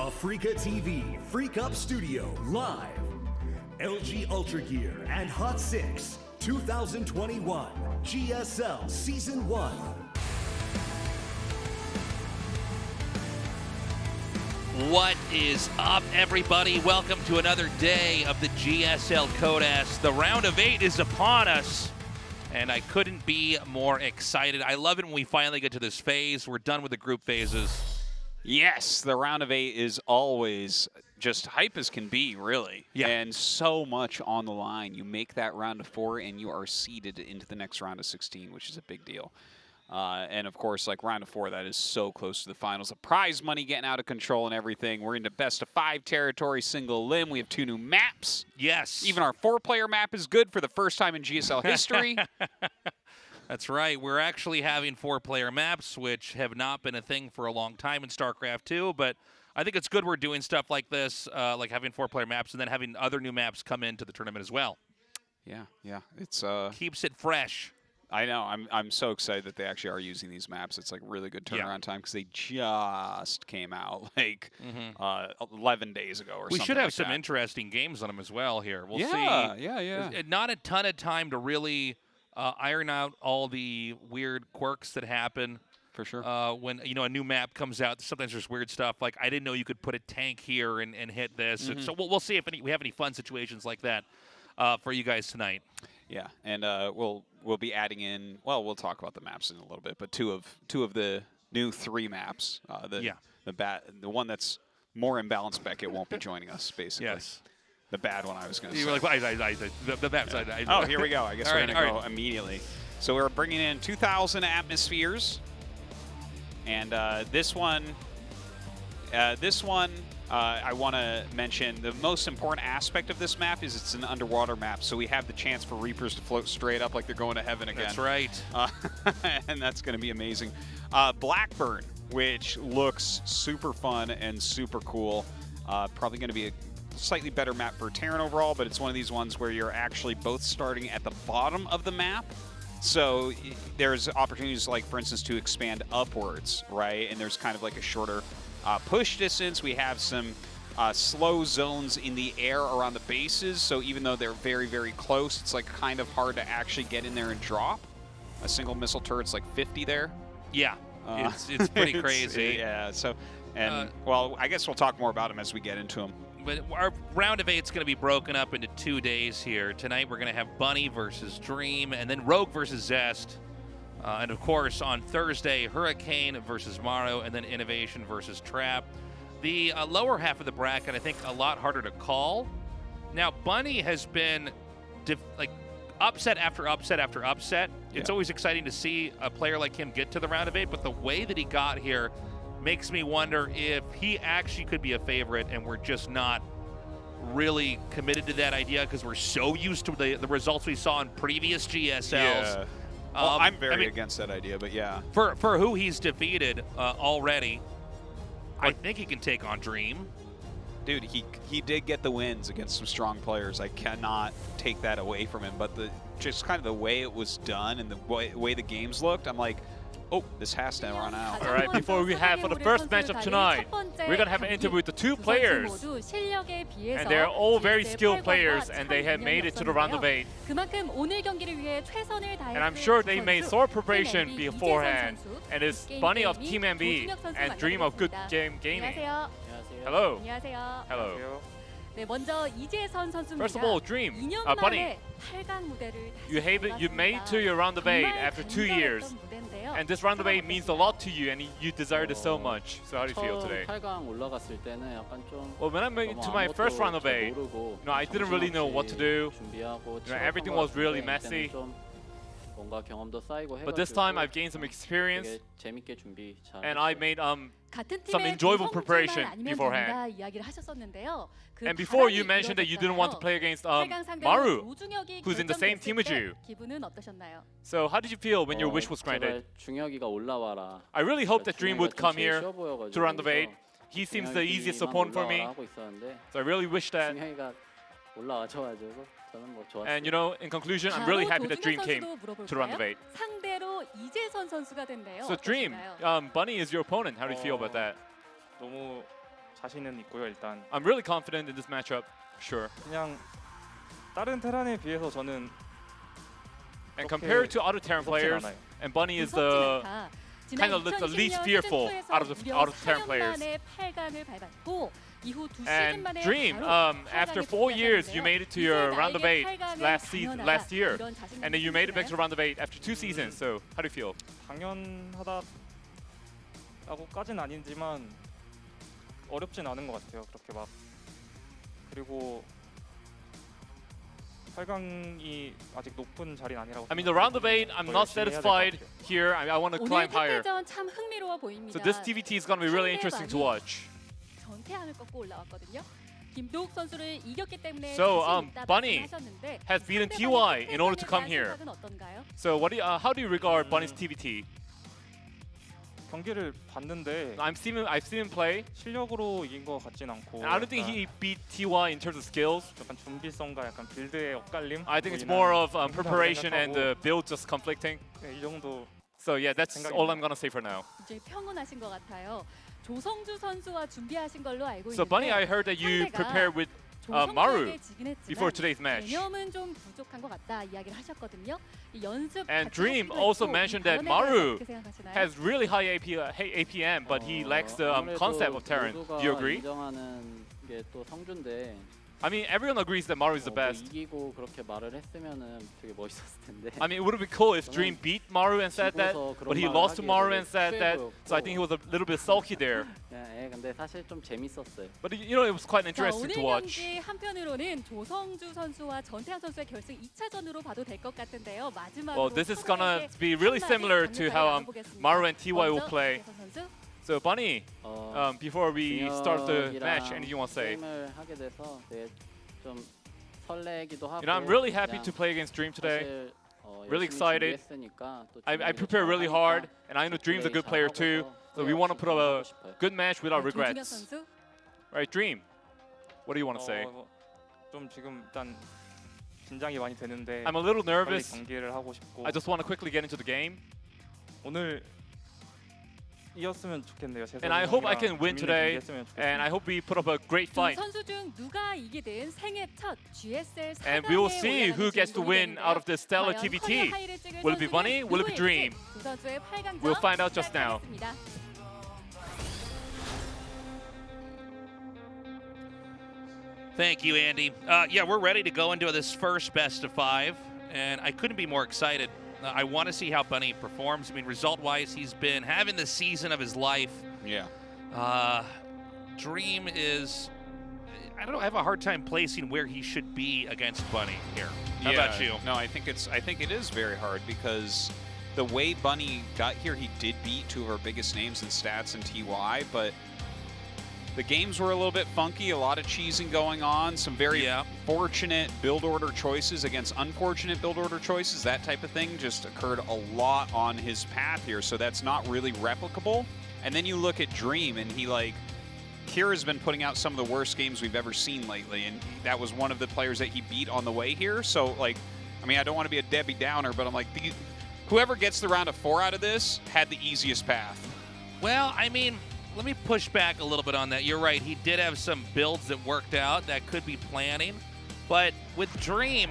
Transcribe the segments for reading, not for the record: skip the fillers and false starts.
Africa TV Freak Up Studio live. LG Ultra Gear and Hot 6 2021 GSL Season 1. What is up, everybody? Welcome to another day of the GSL Codas. The round of 8 is upon us, and I couldn't be more excited. I love it when we finally get to this phase. We're done with the group phases. Yes, the round of 8 is always just hype as can be, really. Yeah. And so much on the line. You make that round of 4, and you are seeded into the next round of 16, which is a big deal. And, of course, like round of 4, that is so close to the finals. The prize money getting out of control and everything. We're into best of 5 territory, single limb. We have 2 new maps. Yes. Even our 4-player map is good for the first time in GSL history. That's right. We're actually having 4-player maps, which have not been a thing for a long time in StarCraft 2, but I think it's good we're doing stuff like this, like having 4-player maps and then having other new maps come into the tournament as well. Yeah. It's keeps it fresh. I know. I'm so excited that they actually are using these maps. It's like really good turnaround time because they just came out like 11 days ago or something. We should have like some that. interesting games on them as well here. We'll see. Yeah. Not a ton of time to really iron out all the weird quirks that happen. For sure. When a new map comes out, sometimes there's weird stuff. Like I didn't know you could put a tank here and hit this. So we'll see if we have any fun situations like that for you guys tonight. Yeah, and we'll be adding in. Well, we'll talk about the maps in a little bit, but two of the new 3 maps. The one that's more imbalanced, Beckett won't be joining us. Basically, yes. The bad one I was going to say. You were like, the maps. Yeah. Oh, here we go. I guess we're going to go immediately. So we're bringing in 2,000 atmospheres, and this one. I want to mention the most important aspect of this map is it's an underwater map, so we have the chance for Reapers to float straight up like they're going to heaven again. That's right. And that's going to be amazing. Blackburn, which looks super fun and super cool. Probably going to be a slightly better map for Terran overall, but it's one of these ones where you're actually both starting at the bottom of the map. So there's opportunities, like, for instance, to expand upwards, right? And there's kind of like a shorter push distance. We have some slow zones in the air around the bases, so even though they're very, very close, it's like kind of hard to actually get in there and drop. A single missile turret's like 50 there. Yeah, it's pretty crazy. Yeah, so, and well, I guess we'll talk more about them as we get into them. But our round of 8 is going to be broken up into 2 days here. Tonight we're going to have Bunny versus Dream, and then Rogue versus Zest. And, of course, on Thursday, Hurricane versus Maro, and then Innovation versus Trap. The lower half of the bracket, I think, a lot harder to call. Now, Bunny has been upset after upset after upset. It's always exciting to see a player like him get to the round of 8, but the way that he got here makes me wonder if he actually could be a favorite, and we're just not really committed to that idea because we're so used to the results we saw in previous GSLs. Yeah. Well, I'm very against that idea, but yeah. For who he's defeated already, I think he can take on Dream. Dude, he did get the wins against some strong players. I cannot take that away from him, but just kind of the way it was done and the way the games looked, I'm like, oh, this has to run out. All right, before we have for the first match of tonight, we're going to have an interview with the 2 players. And they're all very skilled players, and they have made it to the round of 8. And I'm sure they made sore preparation beforehand. And it's Bunny of Team MB and Dream of Good Game Gaming. Hello. Hello. First of all, Dream, Bunny, you made to your round of 8 after 2 years. And this round of 8 means a lot to you, and you desire it so much. So how do you feel today? Well, when I made to my first round of 8, I didn't really know what to do. Everything was really messy. But this time I've gained some experience, and I made some enjoyable preparation beforehand. And before you mentioned that you didn't want to play against Maru, who's in the same team as you. So how did you feel when your wish was granted? I really hope that Dream would come here to round of 8. He seems the easiest opponent for me. So I really wish that. And in conclusion, I'm really happy that Dream came to round of 8. So Dream, Bunny is your opponent. How do you feel about that? 너무 자신은 있고요. 일단 I'm really confident in this matchup. Sure. 그냥 다른 테란에 비해서 저는 And compared to other Terran players, and Bunny is the kind of the least fearful out of the Terran players. And Dream, after 4 years, you made it to your round of 8 last year, and then you made it back to round of 8 after 2 seasons. So how do you feel? 당연하다라고까지는 아니지만 어렵진 않은 것 같아요. 그렇게 막 그리고 8강이 아직 높은 자리는 아니라고. I mean, the round of 8, I'm not satisfied here. I want to climb higher. 참 흥미로워 보입니다. So this TVT is going to be really interesting to watch. 전태환을 꺾고 올라왔거든요. 김도욱 선수를 이겼기 때문에 So Bunny has beaten TY in order to come here. So how do you regard Bunny's TVT? 경기를 봤는데 I've seen him play. 실력으로 이긴 것 같진 않고. I don't think he beat TY in terms of skills. 약간 준비성과 약간 빌드의 엇갈림. I think it's more of preparation and the build just conflicting. 네, 이 정도. So yeah, that's all I'm gonna say for now. 이제 평온하신 것 같아요. 조성주 선수와 준비하신 걸로 알고 있는데. So Bunny, I heard that you prepared with Maru before today's match. 개념은 좀 부족한 것 같다 이야기를 하셨거든요. 연습 And Dream also mentioned that Maru has really high APM, but he lacks the concept of Terran. Do you agree? 인정하는 게 또 성주인데. I mean, everyone agrees that Maru is the best. 이기고 그렇게 말을 했으면은 되게 멋있었을 텐데. I mean, it would have been cool if Dream beat Maru and said that, but he lost to Maru and said that. So I think he was a little bit sulky there. 예, 근데 사실 좀 재밌었어요. But you know, it was quite interesting to watch. 오늘 경기 한편으로는 조성주 선수와 전태환 선수의 결승 2차전으로 봐도 될 것 같은데요. 마지막으로 Well, this is gonna be really similar to how Maru and TY will play. So Bunny, before we start the match, anything you want to say? 게임을 하게 돼서 되게 좀 설레기도 하고. You know, I'm really happy to play against Dream today. Really excited. I prepare really hard, and I know Dream's a good player too. So we want to put up a good match without regrets. Right, Dream. What do you want to say? 좀 지금 일단 긴장이 많이 되는데. I'm a little nervous. 경기를 하고 싶고. I just want to quickly get into the game. 오늘 이었으면 좋겠네요. And I hope I can win today. And I hope we put up a great fight. 선수 중 누가 이기든 생애 첫 GSL And we will see who gets to win out of this stellar TVT. Will it be Bunny? Will it be Dream? We'll find out just now. Thank you, Andy. Yeah, we're ready to go into this first best of 5, and I couldn't be more excited. I want to see how Bunny performs. I mean, result-wise, he's been having the season of his life. Yeah. Dream is, I don't know, I have a hard time placing where he should be against Bunny here. How about you? No, I think it is very hard because the way Bunny got here, he did beat 2 of our biggest names in stats and TY, but the games were a little bit funky, a lot of cheesing going on, some very fortunate build order choices against unfortunate build order choices. That type of thing just occurred a lot on his path here, so that's not really replicable. And then you look at Dream, and he Kira's been putting out some of the worst games we've ever seen lately, and that was one of the players that he beat on the way here. So, I mean, I don't want to be a Debbie Downer, but I'm like, whoever gets the round of 4 out of this had the easiest path. Well, I mean, let me push back a little bit on that. You're right, he did have some builds that worked out that could be planning. But with Dream,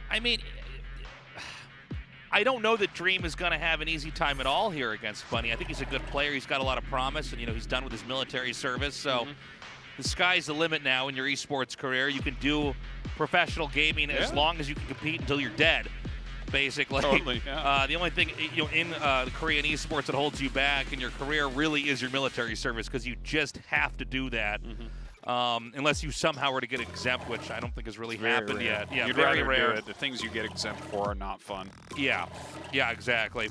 I mean, I don't know that Dream is going to have an easy time at all here against Bunny. I think he's a good player. He's got a lot of promise, and, you know, he's done with his military service. So the sky's the limit now in your esports career. You can do professional gaming as long as you can compete until you're dead. Basically, totally, the only thing in the Korean esports that holds you back in your career really is your military service, because you just have to do that, unless you somehow were to get exempt, which I don't think has really happened yet. Yeah, You'd very rather rare. do it. The things you get exempt for are not fun. Yeah, exactly.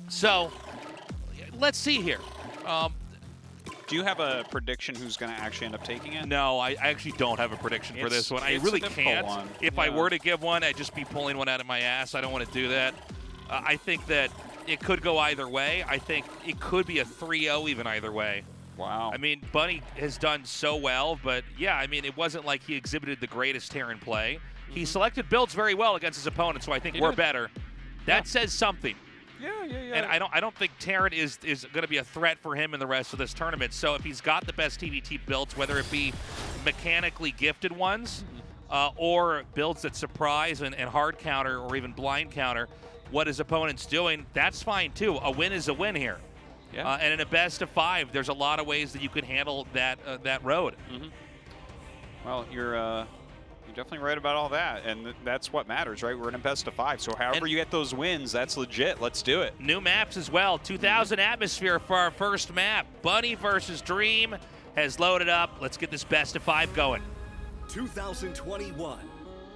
So let's see here. Do you have a prediction who's going to actually end up taking it? No, I actually don't have a prediction for this one. I really can't. If I were to give one, I'd just be pulling one out of my ass. I don't want to do that. I think that it could go either way. I think it could be a 3-0 even either way. Wow. I mean, Bunny has done so well, but yeah, I mean, it wasn't like he exhibited the greatest Terran play. He selected builds very well against his opponent, so I think we're better. That says something. Yeah. And I don't think Terran is going to be a threat for him in the rest of this tournament. So if he's got the best TVT builds, whether it be mechanically gifted ones or builds that surprise and hard counter or even blind counter what his opponent's doing, that's fine too. A win is a win here. Yeah. And in a best of 5, there's a lot of ways that you can handle that road. Well, you're definitely right about all that, and that's what matters, right? We're in a best of 5, so however you get those wins, that's legit. Let's do it. New maps as well. 2000 atmosphere for our first map. Bunny versus Dream has loaded up. Let's get this best of 5 going. 2021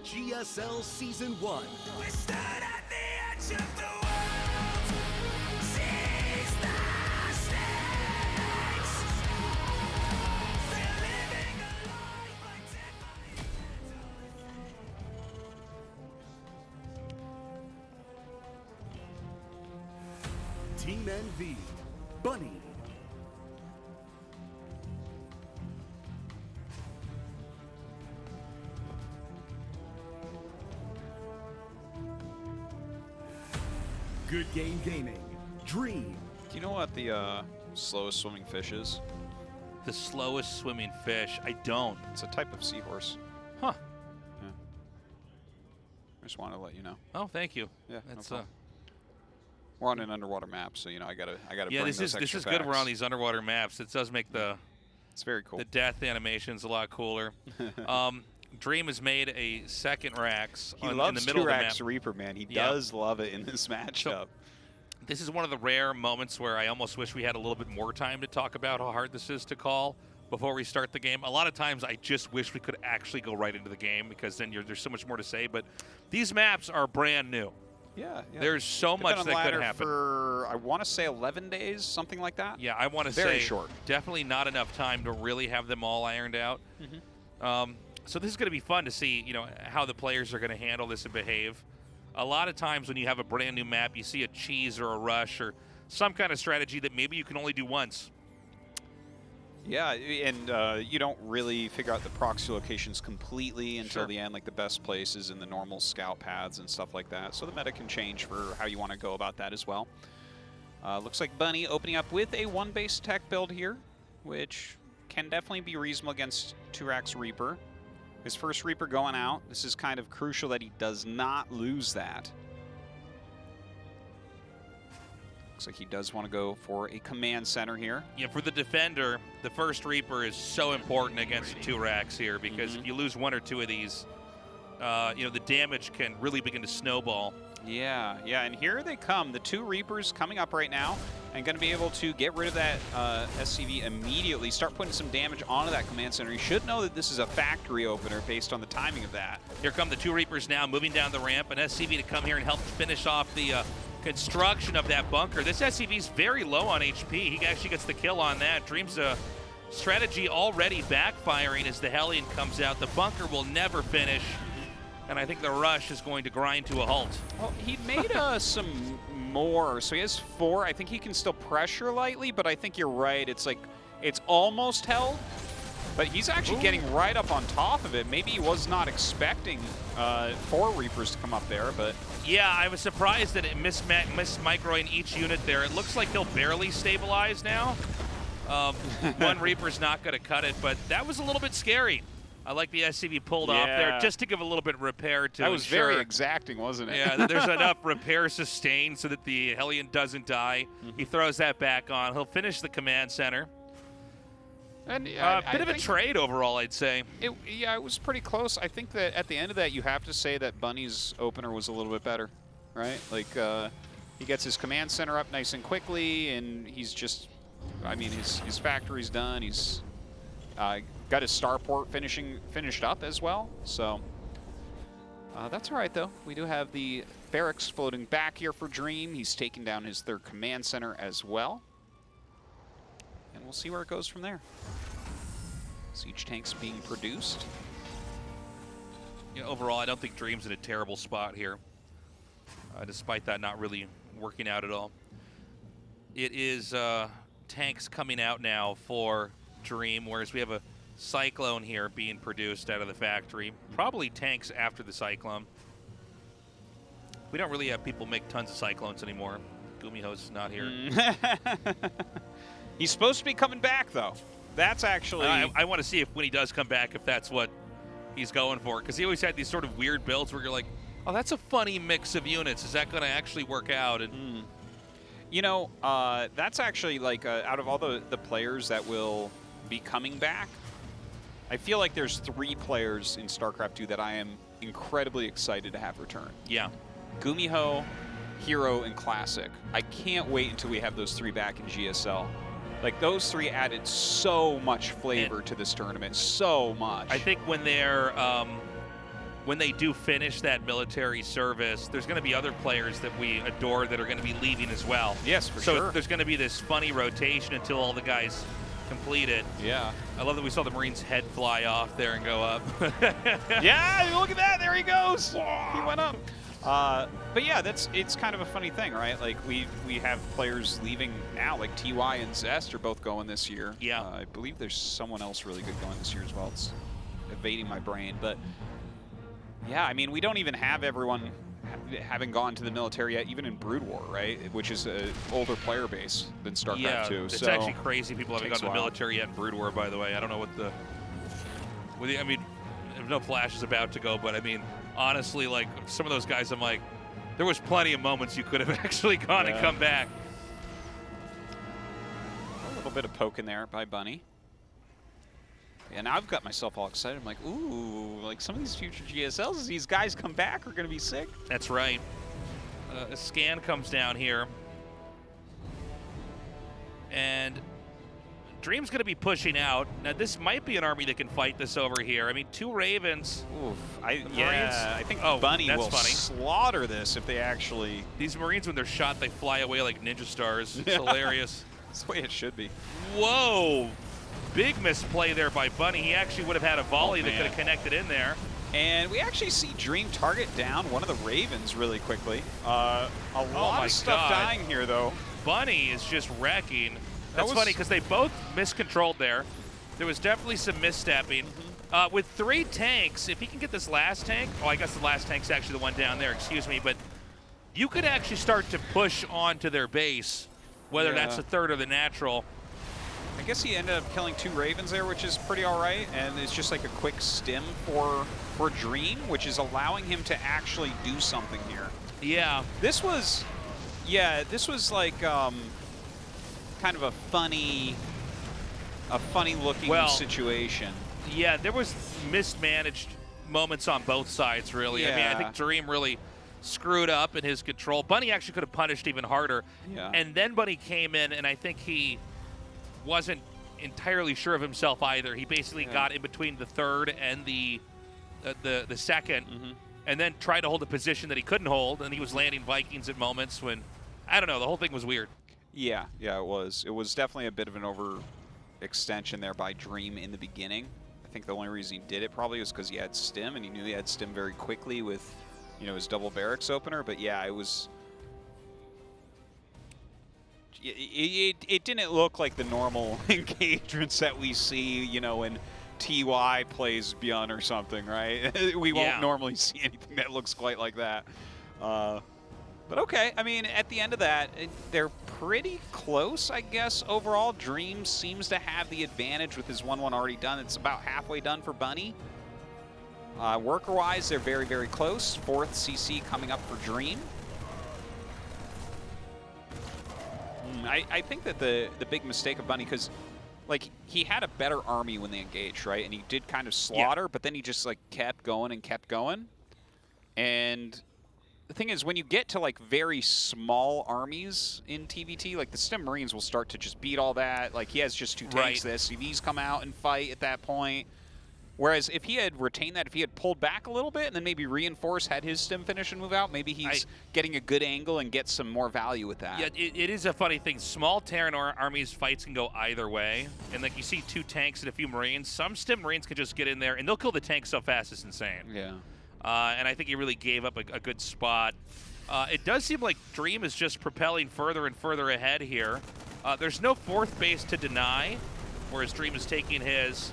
GSL Season 1. We stood at the edge of the world. Seize the stakes. They're living a life like dead by Team NV, Bunny. Good Game Gaming, Dream. Do you know what the slowest swimming fish is? The slowest swimming fish? I don't. It's a type of seahorse. Huh. Yeah. I just wanted to let you know. Oh, thank you. Yeah, That's no we're on an underwater map, so I gotta yeah, bring this those is extra good. We're facts. on these underwater maps. It does make it's very cool. the death animations a lot cooler. Dream has made a second Rax He in loves the middle of the map. 2-Rax Reaper, man. He does love it in this matchup. So, this is one of the rare moments where I almost wish we had a little bit more time to talk about how hard this is to call before we start the game. A lot of times I just wish we could actually go right into the game because then there's so much more to say. But these maps are brand new. Yeah. There's so They've much been on that could ladder happen. for, I want to say 11 days, something like that. Yeah, I want to say very short. Definitely not enough time to really have them all ironed out. So this is going to be fun to see, how the players are going to handle this and behave. A lot of times when you have a brand new map, you see a cheese or a rush or some kind of strategy that maybe you can only do once. Yeah, and you don't really figure out the proxy locations completely until the end, like the best places in the normal scout paths and stuff like that. So the meta can change for how you want to go about that as well. Looks like Bunny opening up with a 1-base tech build here, which can definitely be reasonable against 2-Rax Reaper. His first Reaper going out. This is kind of crucial that he does not lose that. Looks like he does want to go for a command center here. Yeah, for the defender, the first Reaper is so important against 2-Rax here because if you lose 1 or 2 of these, the damage can really begin to snowball. Yeah, and here they come. The 2 Reapers coming up right now and going to be able to get rid of that SCV immediately, start putting some damage onto that command center. You should know that this is a factory opener based on the timing of that. Here come the 2 Reapers now moving down the ramp, an SCV to come here and help finish off the construction of that bunker. This SCV is very low on HP. He actually gets the kill on that. Dream's strategy already backfiring as the Hellion comes out. The bunker will never finish. And I think the rush is going to grind to a halt. Well, he made some more, so he has 4. I think he can still pressure lightly, but I think you're right. It's like, it's almost held, but he's actually getting right up on top of it. Maybe he was not expecting 4 Reapers to come up there, but... Yeah, I was surprised that it microing each unit there. It looks like he'll barely stabilize now. 1 Reaper's not going to cut it, but that was a little bit scary. I like the SCV pulled off there just to give a little bit of repair to That was very exacting, wasn't it? Yeah, there's enough repair sustained so that the Hellion doesn't die. He throws that back on. He'll finish the command center. And bit of a trade overall, I'd say. Yeah, it was pretty close. I think that at the end of that, you have to say that Bunny's opener was a little bit better, right? Like, he gets his command center up nice and quickly, and he's just, I mean, his factory's done. He's got his starport finished up as well. So that's all right, though. We do have the barracks floating back here for Dream. He's taking down his 3rd command center as well. And we'll see where it goes from there. Siege tanks being produced. Yeah, overall, I don't think Dream's in a terrible spot here, despite that not really working out at all. It is tanks coming out now for Dream, whereas we have a Cyclone here being produced out of the factory. Probably tanks after the Cyclone. We don't really have people make tons of Cyclones anymore. Gumiho's not here. He's supposed to be coming back, though. That's actually... I want to see if when he does come back, if that's what he's going for. Because he always had these sort of weird builds where you're like, oh, that's a funny mix of units. Is that going to actually work out? And You know, that's actually, like, out of all the players that will be coming back, I feel like there's 3 players in StarCraft 2 that I am incredibly excited to have return. Yeah. Gumiho, Hero, and Classic. I can't wait until we have those 3 back in GSL. Like, those 3 added so much flavor to this tournament, so much. I think when they're when they do finish that military service, there's going to be other players that we adore that are going to be leaving as well. Yes, for sure. So there's going to be this funny rotation until all the guys complete it. Yeah. I love that we saw the Marine's head fly off there and go up. Yeah, look at that. There he goes. He went up. But yeah, it's kind of a funny thing, right? Like we have players leaving now, like TY and Zest are both going this year. Yeah. I believe there's someone else really good going this year as well. It's evading my brain, but yeah, I mean, we don't even have everyone having gone to the military yet, even in Brood War, right? Which is an older player base than StarCraft 2. It's so actually crazy people haven't gone to the military yet in Brood War, by the way. I don't know what the... I mean, no Flash is about to go, but I mean, honestly, like, some of those guys, I'm like, there was plenty of moments you could have actually gone and come back. A little bit of poke in there by Bunny. And now I've got myself all excited. I'm like, ooh, like some of these future GSLs, as these guys come back, are going to be sick. That's right. A scan comes down here. And Dream's going to be pushing out. Now, this might be an army that can fight this over here. I mean, 2 Ravens. Oof. I think Oh, Bunny that's will funny. slaughter this if they actually... These Marines, when they're shot, they fly away like ninja stars. It's hilarious. That's the way it should be. Whoa. Big misplay there by Bunny. He actually would have had a volley that could have connected in there. And we actually see Dream target down one of the Ravens really quickly. A lot of stuff dying here, though. Bunny is just wrecking. That's funny because they both miscontrolled there. There was definitely some misstepping. With 3 tanks, if he can get this last tank, oh, I guess the last tank's actually the one down there, excuse me, but you could actually start to push onto their base, whether that's the 3rd or the natural. I guess he ended up killing 2 Ravens there, which is pretty all right, and it's just like a quick stim for Dream, which is allowing him to actually do something here. Yeah. This was like kind of a funny looking situation. Yeah, there was mismanaged moments on both sides, really. Yeah. I mean, I think Dream really screwed up in his control. Bunny actually could have punished even harder. Yeah. And then Bunny came in, and I think he wasn't entirely sure of himself either. He basically got in between the 3rd and the 2nd, and then tried to hold a position that he couldn't hold, and he was landing Vikings at moments when, I don't know, the whole thing was weird. Yeah, it was. It was definitely a bit of an overextension there by Dream in the beginning. I think the only reason he did it probably was because he had Stim, and he knew he had Stim very quickly with, you know, his double barracks opener. But yeah, it was... It didn't look like the normal engagements that we see, you know, when TY plays Beyond or something, right? We won't normally see anything that looks quite like that. But okay, I mean, at the end of that, they're pretty close, I guess, overall. Dream seems to have the advantage with his 1-1 already done. It's about halfway done for Bunny. Worker-wise, they're very, very close. 4th CC coming up for Dream. I think that the big mistake of Bunny, because like he had a better army when they engaged, right? And he did kind of slaughter, but then he just like kept going and kept going. And the thing is, when you get to like very small armies in TVT, like the Stim Marines will start to just beat all that. Like he has just 2 tanks. The SCVs come out and fight at that point. Whereas if he had retained that, if he had pulled back a little bit and then maybe reinforced, had his Stim finish and move out, maybe he's getting a good angle and get some more value with that. Yeah, it is a funny thing. Small Terran armies fights can go either way. And like you see 2 tanks and a few Marines. Some Stim Marines can just get in there and they'll kill the tank so fast it's insane. Yeah. And I think he really gave up a good spot. It does seem like Dream is just propelling further and further ahead here. There's no 4th base to deny, whereas Dream is taking his.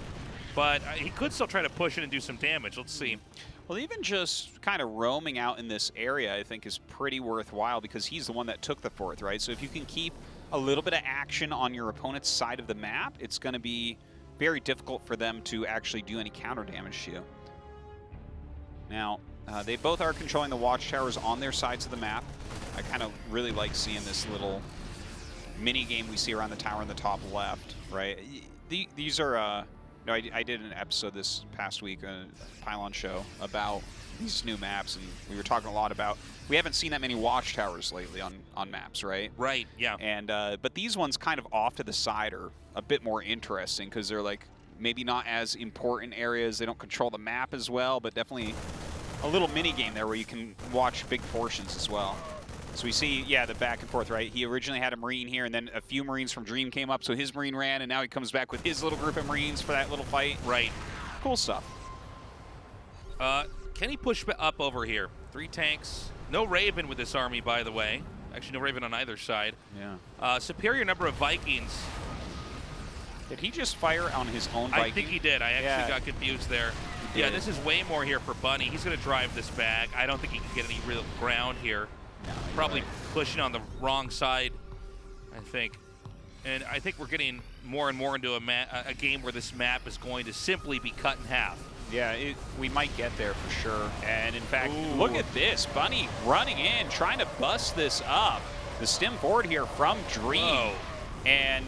But he could still try to push it and do some damage. Let's see. Well, even just kind of roaming out in this area, I think, is pretty worthwhile because he's the one that took the 4th, right? So if you can keep a little bit of action on your opponent's side of the map, it's going to be very difficult for them to actually do any counter damage to you. Now, they both are controlling the watchtowers on their sides of the map. I kind of really like seeing this little mini game we see around the tower in the top left, right? These are, no, I did an episode this past week, a Pylon show, about these new maps, and we were talking a lot about, we haven't seen that many watchtowers lately on maps, right? Right, yeah. And but these ones kind of off to the side are a bit more interesting because they're like maybe not as important areas. They don't control the map as well, but definitely a little mini game there where you can watch big portions as well. So we see, yeah, the back and forth, right? He originally had a Marine here, and then a few Marines from Dream came up, so his Marine ran, and now he comes back with his little group of Marines for that little fight. Right. Cool stuff. Can he push up over here? 3 tanks. No Raven with this army, by the way. Actually, no Raven on either side. Yeah. Superior number of Vikings. Did he just fire on his own Viking? I think he did. I actually got confused there. Yeah, this is way more here for Bunny. He's going to drive this back. I don't think he can get any real ground here. No, probably pushing on the wrong side, I think. And I think we're getting more and more into a game where this map is going to simply be cut in half. Yeah, we might get there for sure. And in fact, look at this. Bunny running in, trying to bust this up. The stem forward here from Dream. Whoa. And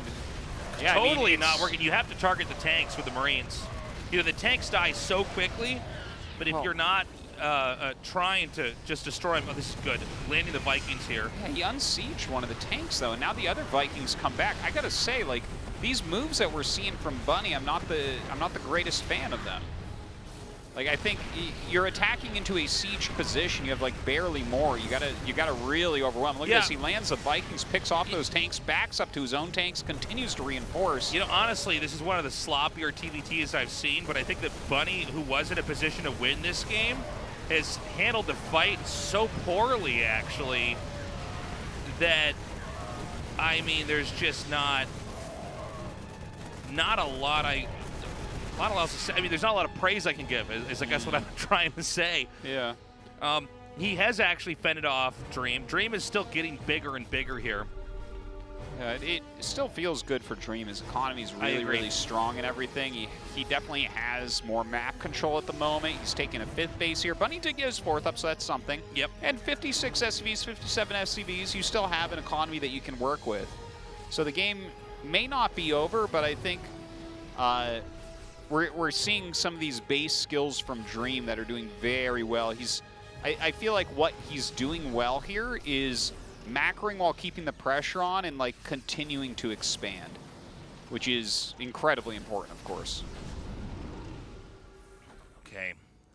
yeah, totally I mean, not working. You have to target the tanks with the Marines. You know, the tanks die so quickly, but if you're not trying to just destroy him, oh, this is good. Landing the Vikings here. Yeah, he unsieged one of the tanks though, and now the other Vikings come back. I gotta say, like, these moves that we're seeing from Bunny, I'm not the greatest fan of them. Like, I think you're attacking into a siege position. You have like barely more. You gotta really overwhelm. Look at this. He lands the Vikings, picks off those tanks, backs up to his own tanks, continues to reinforce. You know, honestly, this is one of the sloppier TVTs I've seen. But I think that Bunny, who was in a position to win this game, has handled the fight so poorly, actually, that I mean, there's just not a lot else to say. I mean, there's not a lot of praise I can give, is I guess what I'm trying to say. Yeah. He has actually fended off Dream. Dream is still getting bigger and bigger here. It still feels good for Dream. His economy is really strong and everything. He definitely has more map control at the moment. He's taking a 5th base here. Bunny did get his 4th up, so that's something. Yep. And 56 SCVs, 57 SCVs. You still have an economy that you can work with. So the game may not be over, but I think we're seeing some of these base skills from Dream that are doing very well. I feel like what he's doing well here is macroing while keeping the pressure on and like continuing to expand, which is incredibly important, of course. Okay,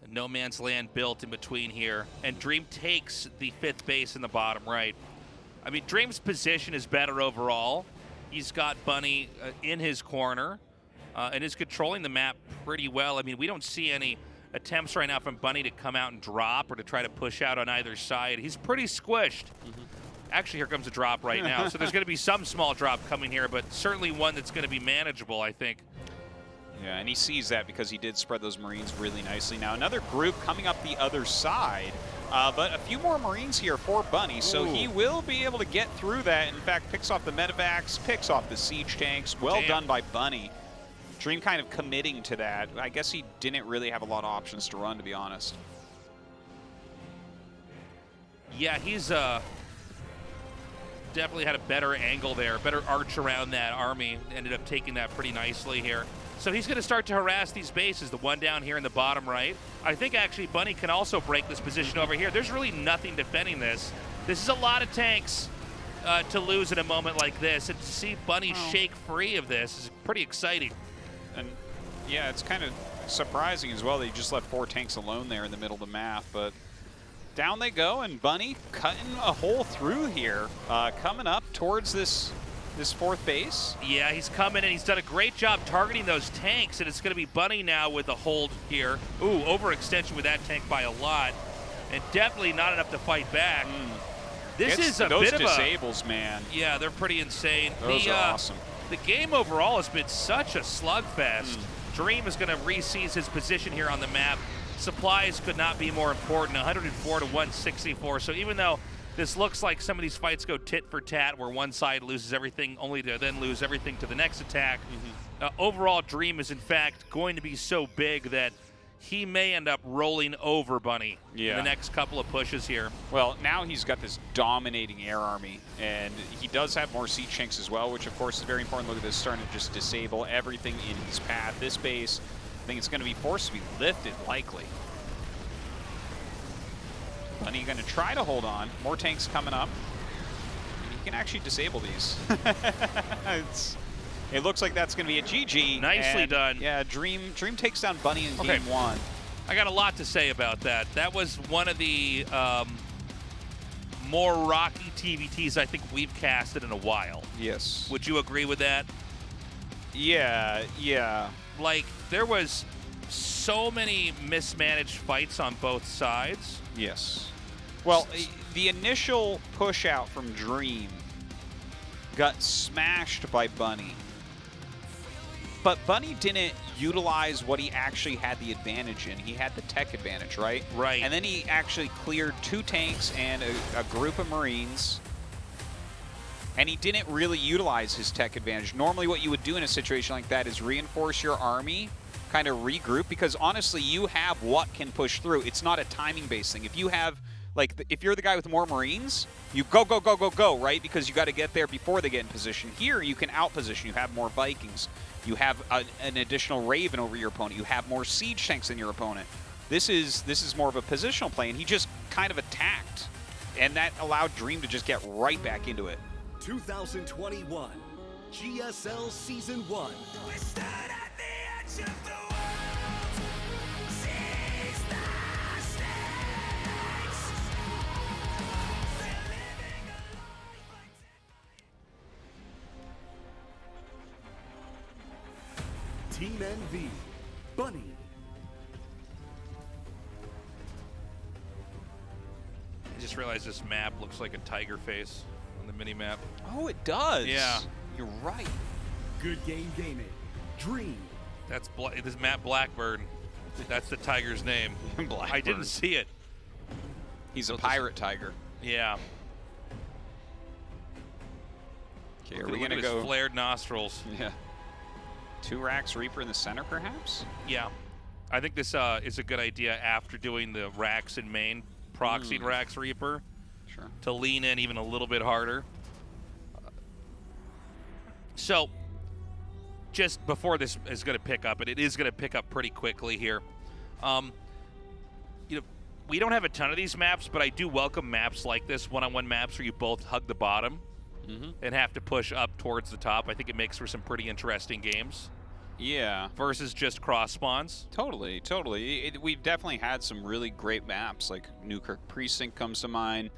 no man's land built in between here, and Dream takes the 5th base in the bottom right. I mean, Dream's position is better overall. He's got Bunny in his corner and is controlling the map pretty well. I mean, we don't see any attempts right now from Bunny to come out and drop or to try to push out on either side. He's pretty squished. Actually, here comes a drop right now. So there's going to be some small drop coming here, but certainly one that's going to be manageable, I think. Yeah, and he sees that because he did spread those Marines really nicely. Now, another group coming up the other side, but a few more Marines here for Bunny, so he will be able to get through that. In fact, picks off the medevacs, picks off the siege tanks. Well done by Bunny. Dream kind of committing to that. I guess he didn't really have a lot of options to run, to be honest. Yeah, he's definitely had a better angle there, better arch around that army. Ended up taking that pretty nicely here. So he's going to start to harass these bases, the one down here in the bottom right. I think actually Bunny can also break this position over here. There's really nothing defending this. This is a lot of tanks to lose in a moment like this. And to see Bunny shake free of this is pretty exciting. And yeah, it's kind of surprising as well that he just left 4 tanks alone there in the middle of the map, but down they go, and Bunny cutting a hole through here, coming up towards this 4th base. Yeah, he's coming, and he's done a great job targeting those tanks, and it's going to be Bunny now with the hold here. Ooh, overextension with that tank by a lot, and definitely not enough to fight back. This is a bit of a... Those disables, man. Yeah, they're pretty insane. Those are awesome. The game overall has been such a slugfest. Dream is going to re-seize his position here on the map. supplies could not be more important. 104 to 164. So even though this looks like some of these fights go tit for tat, where one side loses everything, only to then lose everything to the next attack, overall Dream is in fact going to be so big that he may end up rolling over Bunny in the next couple of pushes here. Well, now he's got this dominating air army, and he does have more siege tanks as well, which of course is very important. Look at this, starting to just disable everything in his path. This base, I think it's going to be forced to be lifted, likely. Bunny going to try to hold on. More tanks coming up. He can actually disable these. It looks like that's going to be a GG. Nicely done. Yeah, Dream takes down Bunny in game 1. I got a lot to say about that. That was one of the more rocky TVTs I think we've casted in a while. Yes. Would you agree with that? Yeah. Like, there was so many mismanaged fights on both sides. Yes. Well, the initial push out from Dream got smashed by Bunny. But Bunny didn't utilize what he actually had the advantage in. He had the tech advantage, right? Right. And then he actually cleared 2 tanks and a group of Marines. And he didn't really utilize his tech advantage. Normally what you would do in a situation like that is reinforce your army, kind of regroup, because honestly, you have what can push through. It's not a timing-based thing. If you have, like, if you're the guy with more Marines, you go, right? Because you got to get there before they get in position. Here, you can out-position. You have more Vikings. You have an additional Raven over your opponent. You have more siege tanks than your opponent. This is more of a positional play, and he just kind of attacked, and that allowed Dream to just get right back into it. 2021 GSL Season 1. We stood at the edge of the world. Seize the stakes. They're living a life like Team NV, Bunny. I just realized this map looks like a tiger face on the mini-map. Oh, it does. Yeah. You're right. Good game gaming. Dream. That's this Matt Blackburn. That's the tiger's name. Blackburn. I didn't see it. He's a pirate tiger. Yeah. Okay, are Look we at going to his go? flared nostrils. Yeah. 2 Rax Reaper in the center, perhaps? Yeah. I think this is a good idea after doing the Rax in main, proxying Rax Reaper. Sure. To lean in even a little bit harder. So, just before this is going to pick up, and it is going to pick up pretty quickly here. You know, we don't have a ton of these maps, but I do welcome maps like this, one-on-one maps where you both hug the bottom and have to push up towards the top. I think it makes for some pretty interesting games. Yeah. Versus just cross spawns. Totally. We've definitely had some really great maps, like Newkirk Precinct comes to mind.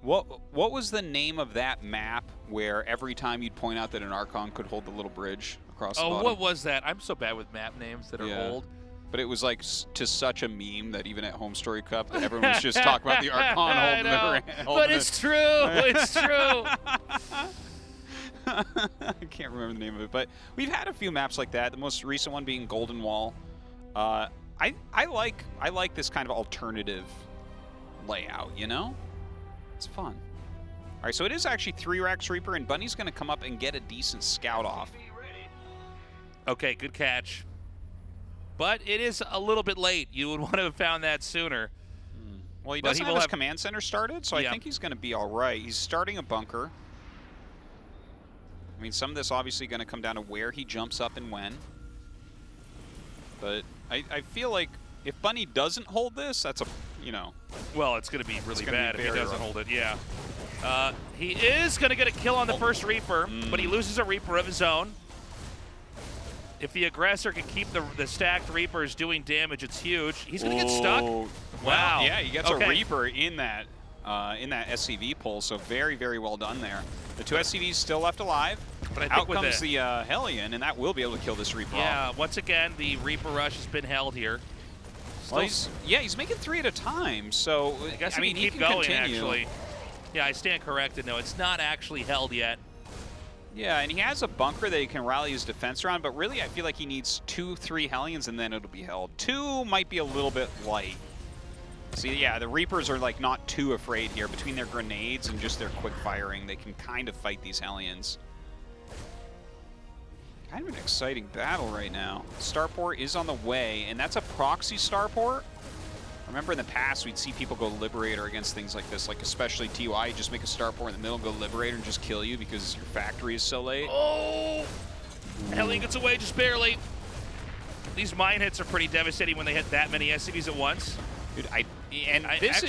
What was the name of that map where every time you'd point out that an Archon could hold the little bridge across the bottom? Oh, what was that? I'm so bad with map names that are old. But it was like to such a meme that even at Home Story Cup, that everyone was just talking about the Archon holding the But it's true. It's true. I can't remember the name of it, but we've had a few maps like that. The most recent one being Golden Wall. I like this kind of alternative layout, you know? It's fun. All right, so it is actually 3 Rax Reaper, and Bunny's going to come up and get a decent scout off. Okay, good catch. But it is a little bit late. You would want to have found that sooner. Well, he doesn't have his command center started, so I think he's going to be all right. He's starting a bunker. I mean, some of this obviously going to come down to where he jumps up and when. But I feel like if Bunny doesn't hold this, that's a, you know. Well, it's going to be really bad if he doesn't hold it, yeah. He is going to get a kill on the first Reaper, but he loses a Reaper of his own. If the aggressor can keep the stacked Reapers doing damage, it's huge. He's going to get stuck. Wow. Yeah, he gets a Reaper in that SCV pull, so very, very well done there. The 2 SCVs still left alive. But I think out comes the Hellion, and that will be able to kill this Reaper off. Yeah, once again, the Reaper rush has been held here. Well, he's making 3 at a time, so I guess he can can going, continue. actually. Yeah, I stand corrected. No, it's not actually held yet. Yeah, and he has a bunker that he can rally his defense around, but really I feel like he needs 2-3 Hellions and then it'll be held. 2 might be a little bit light. See, yeah, the Reapers are like not too afraid here. Between their grenades and just their quick firing, they can kind of fight these Hellions. Kind of an exciting battle right now. Starport is on the way, and that's a proxy Starport. Remember in the past, we'd see people go Liberator against things like this, like especially TY, just make a Starport in the middle, go Liberator, and just kill you because your factory is so late. Oh! Hellion gets away just barely. These mine hits are pretty devastating when they hit that many SCVs at once. Dude, this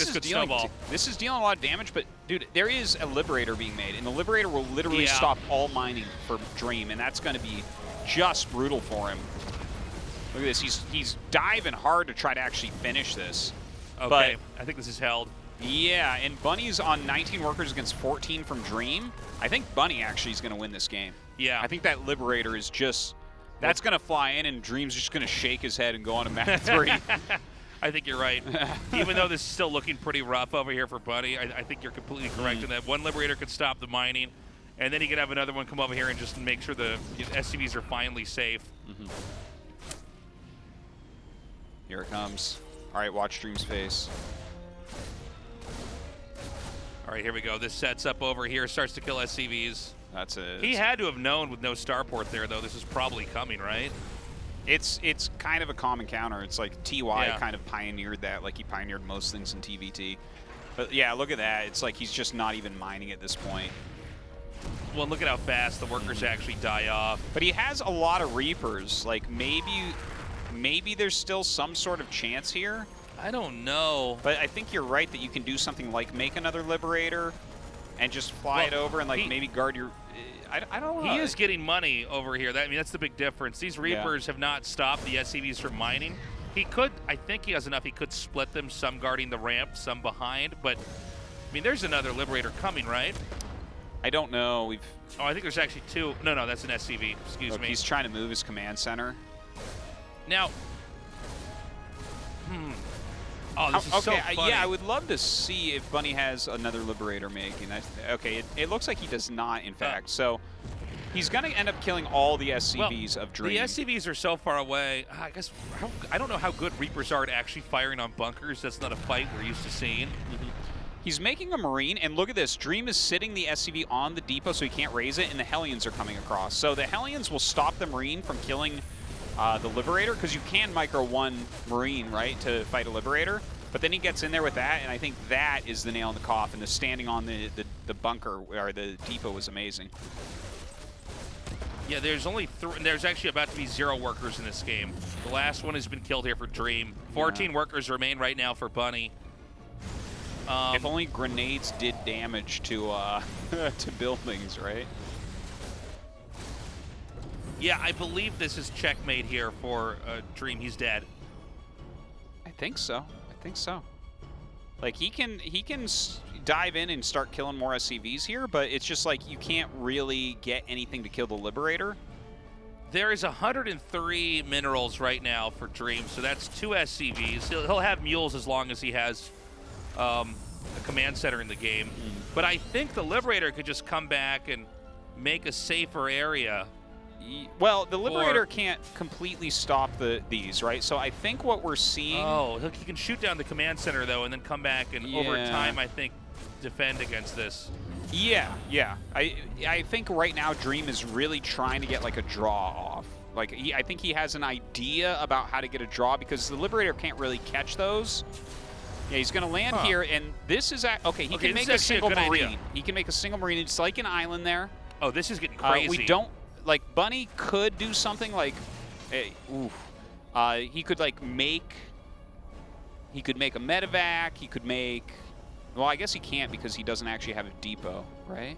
is dealing a lot of damage, but dude, there is a Liberator being made, and the Liberator will literally stop all mining for Dream, and that's going to be just brutal for him. Look at this, he's diving hard to try to actually finish this. Okay, but I think this is held. Yeah, and Bunny's on 19 workers against 14 from Dream. I think Bunny actually is going to win this game. Yeah. I think that Liberator is just, that's going to fly in, and Dream's just going to shake his head and go on to map 3. I think you're right. Even though this is still looking pretty rough over here for Bunny, I think you're completely correct in that. One Liberator could stop the mining, and then you could have another one come over here and just make sure the SCVs are finally safe. Here it comes. All right, watch Dream's face. All right, here we go. This sets up over here, starts to kill SCVs. That's it. He had to have known with no Starport there, though, this is probably coming, right? It's kind of a common counter. It's like TY kind of pioneered that, like he pioneered most things in TVT. But yeah, look at that. It's like he's just not even mining at this point. Well, look at how fast the workers actually die off. But he has a lot of Reapers. Like maybe there's still some sort of chance here. I don't know. But I think you're right that you can do something like make another Liberator and just fly it over and like maybe guard your... I don't know. He is getting money over here. I mean, that's the big difference. These Reapers have not stopped the SCVs from mining. He could, I think he has enough, he could split them, some guarding the ramp, some behind. But, I mean, there's another Liberator coming, right? I don't know. Oh, I think there's actually 2. No, that's an SCV. Excuse me. He's trying to move his command center. Now, oh, this is so funny. Yeah, I would love to see if Bunny has another Liberator making. Okay, it looks like he does not, in fact. So he's going to end up killing all the SCVs of Dream. The SCVs are so far away. I guess I don't know how good Reapers are at actually firing on bunkers. That's not a fight we're used to seeing. He's making a Marine, and look at this. Dream is sitting the SCV on the depot so he can't raise it, and the Hellions are coming across. So the Hellions will stop the Marine from killing the Liberator, because you can micro one Marine, right, to fight a Liberator. But then he gets in there with that, and I think that is the nail in the coffin. The standing on the bunker, or the depot, was amazing. Yeah, there's only there's actually about to be 0 workers in this game. The last one has been killed here for Dream. 14 workers remain right now for Bunny. If only grenades did damage to to buildings, right? Yeah, I believe this is checkmate here for Dream. He's dead. I think so. I think so. Like he can dive in and start killing more SCVs here, but it's just like you can't really get anything to kill the Liberator. There is 103 minerals right now for Dream, so that's 2 SCVs. He'll have mules as long as he has a command center in the game. But I think the Liberator could just come back and make a safer area. Well, the Liberator can't completely stop these, right? So I think what we're seeing... Oh, he can shoot down the command center, though, and then come back and over time, I think, defend against this. Yeah. I think right now Dream is really trying to get, like, a draw off. Like, I think he has an idea about how to get a draw because the Liberator can't really catch those. Yeah, he's going to land here, and this is... Okay, he can make a single Marine. He can make a single Marine. It's like an island there. Oh, this is getting crazy. We don't... Like, Bunny could do something like... he could, like, make... He could make a medevac. He could make... Well, I guess he can't because he doesn't actually have a depot, right?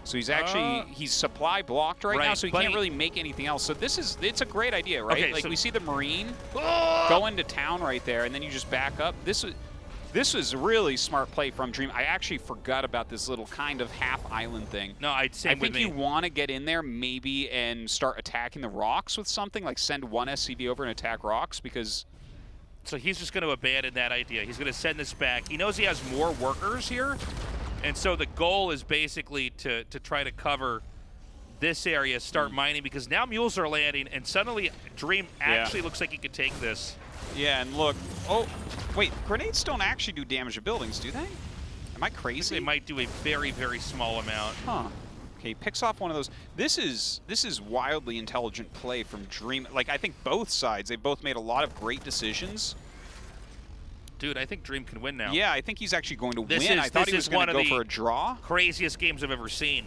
So he's actually... he's supply blocked right now, so he can't really make anything else. So this is... It's a great idea, right? Okay, like, so we see the Marine go into town right there, and then you just back up. This was a really smart play from Dream. I actually forgot about this little kind of half-island thing. No, I think you want to get in there maybe and start attacking the rocks with something, like send one SCV over and attack rocks, because... So he's just going to abandon that idea. He's going to send this back. He knows he has more workers here, And so the goal is basically to try to cover this area, start mining, because now mules are landing, and suddenly Dream actually looks like he could take this. Yeah, and look. Oh, wait. Grenades don't actually do damage to buildings, do they? Am I crazy? They might do a very, very small amount. Huh. Okay, he picks off one of those. This is wildly intelligent play from Dream. Like, I think both sides, they both made a lot of great decisions. Dude, I think Dream can win now. Yeah, I think he's actually going to win. I thought he was going to go for a draw. Craziest games I've ever seen.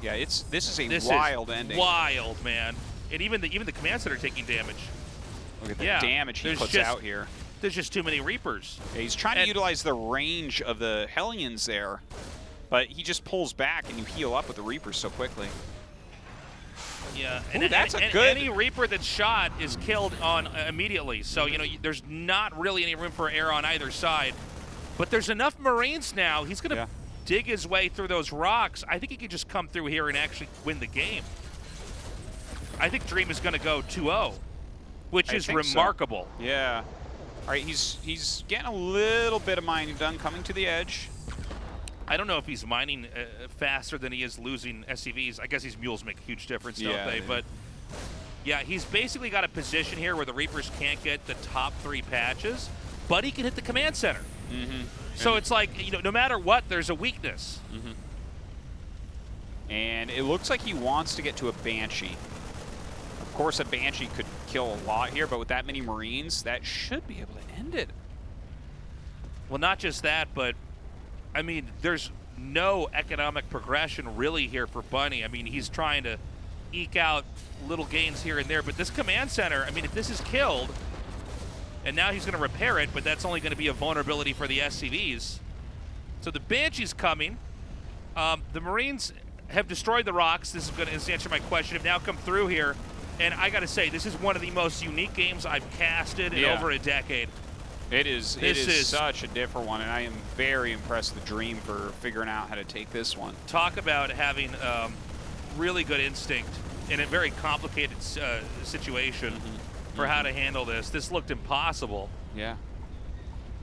Yeah, this is a wild ending. Wild, man. And even the commands that are taking damage. Look at the damage he puts out here. There's just too many Reapers. Yeah, he's trying to utilize the range of the Hellions there, but he just pulls back and you heal up with the Reapers so quickly. Yeah, and that's a good. Any Reaper that's shot is killed on immediately. So there's not really any room for error on either side. But there's enough Marines now. He's gonna dig his way through those rocks. I think he could just come through here and actually win the game. I think Dream is gonna go 2-0, which is remarkable. So. Yeah. All right, he's getting a little bit of mining done, coming to the edge. I don't know if he's mining faster than he is losing SCVs. I guess these mules make a huge difference, don't they? But yeah, he's basically got a position here where the Reapers can't get the top 3 patches, but he can hit the command center. So it's like, no matter what, there's a weakness. And it looks like he wants to get to a Banshee. Of course, a Banshee could kill a lot here, but with that many Marines, that should be able to end it. Well, not just that, but I mean, there's no economic progression really here for Bunny. I mean, he's trying to eke out little gains here and there, but this command center, I mean, if this is killed, and now he's going to repair it, but that's only going to be a vulnerability for the SCVs. So the Banshee's coming. The Marines have destroyed the rocks. This is going to answer my question. Have now come through here, and I got to say, this is one of the most unique games I've casted in over a decade. It is such a different one, and I am very impressed with Dream for figuring out how to take this one. Talk about having really good instinct in a very complicated situation for how to handle this. This looked impossible. Yeah.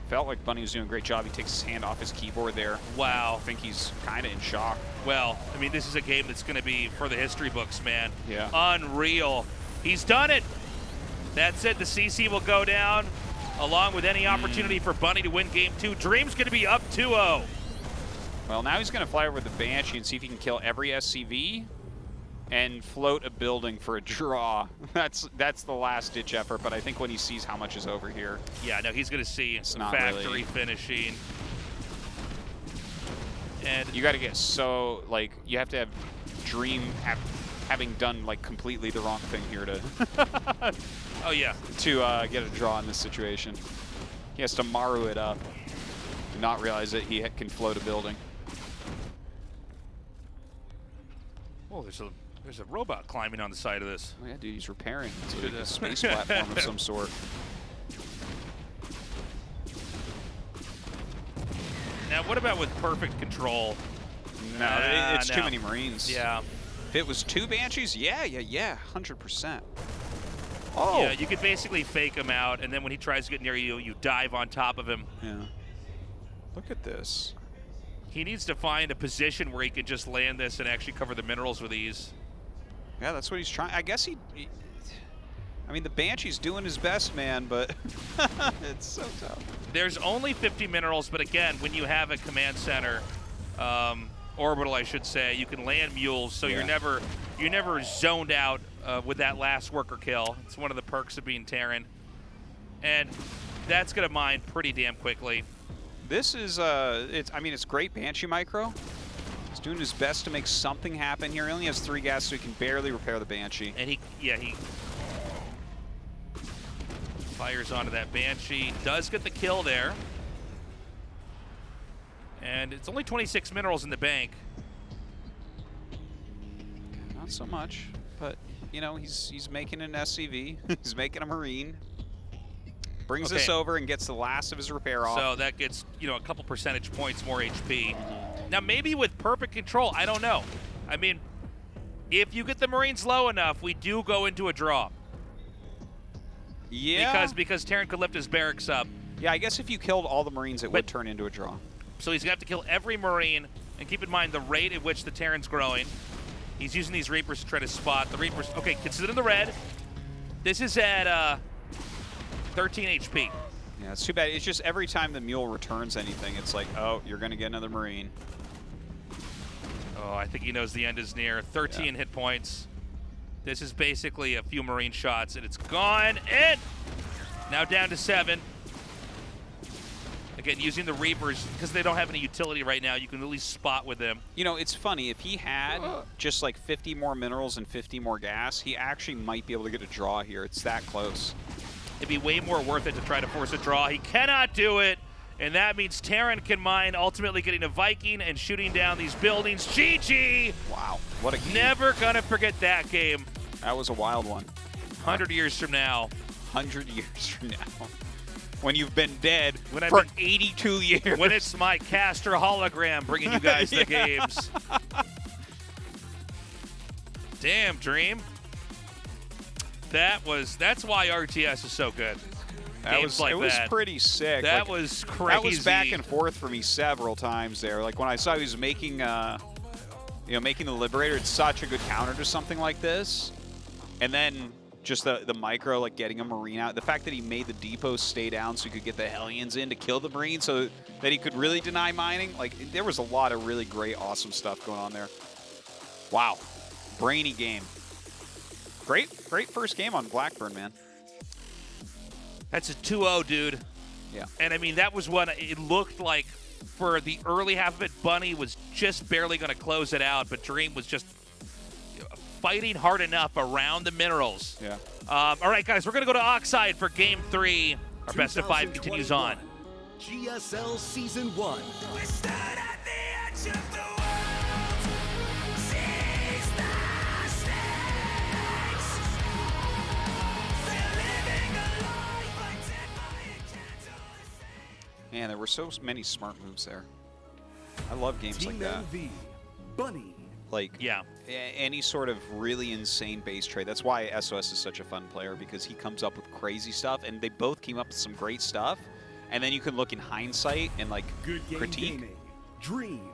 Felt like Bunny was doing a great job. He takes his hand off his keyboard there. Wow. I think he's kind of in shock. Well, I mean, this is a game that's going to be for the history books, man. Yeah. Unreal. He's done it. That's it. The CC will go down, along with any opportunity for Bunny to win Game 2. Dream's going to be up 2-0. Well, now he's going to fly over the Banshee and see if he can kill every SCV and float a building for a draw. That's the last-ditch effort, but I think when he sees how much is over here... Yeah, no, he's going to see factory finishing. And you got to get so, like, you have to have Dream having done, like, completely the wrong thing here to... Oh, yeah. To get a draw in this situation. He has to Maru it up and not realize that he can float a building. Oh, there's a robot climbing on the side of this. Oh, yeah, dude, he's repairing. It's a space platform of some sort. Now, what about with perfect control? No, it's too many Marines. Yeah. If it was 2 Banshees, yeah, 100%. Oh. Yeah, you could basically fake him out, and then when he tries to get near you, you dive on top of him. Yeah. Look at this. He needs to find a position where he can just land this and actually cover the minerals with ease. Yeah, that's what he's trying. I guess he I mean, the Banshee's doing his best, man, but it's so tough. There's only 50 minerals, but again, when you have a command center, orbital, I should say, you can land mules, so you're never zoned out with that last worker kill. It's one of the perks of being Terran, and that's gonna mine pretty damn quickly. This is I mean, it's great Banshee micro. He's doing his best to make something happen here. He only has 3 gas, so he can barely repair the Banshee. And he fires onto that Banshee. Does get the kill there. And it's only 26 minerals in the bank. Not so much, but you know, he's making an SCV. He's making a Marine. Brings this over and gets the last of his repair off. So that gets, you know, a couple percentage points more HP. Now maybe with perfect control, I don't know. I mean, if you get the Marines low enough, we do go into a draw. Yeah. Because Terran could lift his barracks up. Yeah, I guess if you killed all the Marines, it would turn into a draw. So he's going to have to kill every Marine, And keep in mind the rate at which the Terran's growing. He's using these Reapers to try to spot. The Reapers, okay, gets it in the red. This is at 13 HP. Yeah, it's too bad. It's just every time the Mule returns anything, it's like, oh, you're going to get another Marine. Oh, I think he knows the end is near. 13 hit points. This is basically a few Marine shots, and it's gone in. Now down to 7. Again, using the Reapers, because they don't have any utility right now, you can at least spot with them. You know, it's funny. If he had just like 50 more minerals and 50 more gas, he actually might be able to get a draw here. It's that close. It'd be way more worth it to try to force a draw. He cannot do it, and that means Terran can mine, ultimately getting a Viking and shooting down these buildings. GG! Wow, what a game. Never gonna forget that game. That was a wild one. 100 years from now. 100 years from now. When you've been dead for 82 years. When it's my caster hologram bringing you guys the games. Damn, Dream. That's why RTS is so good. It was pretty sick. That was crazy. That was back and forth for me several times there. Like when I saw he was making making the Liberator, it's such a good counter to something like this. And then just the micro, like getting a Marine out. The fact that he made the depots stay down so he could get the Hellions in to kill the Marine so that he could really deny mining. Like, there was a lot of really great, awesome stuff going on there. Wow. Brainy game. Great first game on Blackburn, man. That's a 2-0, dude. Yeah. And, I mean, that was what it looked like for the early half of it. Bunny was just barely going to close it out, but Dream was just fighting hard enough around the minerals. Yeah. All right, guys, we're going to go to Oxide for Game 3. Our best of 5 continues on. GSL Season 1. We stood at the edge of the world. Seize the stakes. They're living a life undead by a gentle escape. Man, there were so many smart moves there. I love games Team like that. MV, Bunny. Like, yeah, any sort of really insane base trade. That's why SOS is such a fun player, because he comes up with crazy stuff, and they both came up with some great stuff. And then you can look in hindsight and like critique. Gaming. Dream.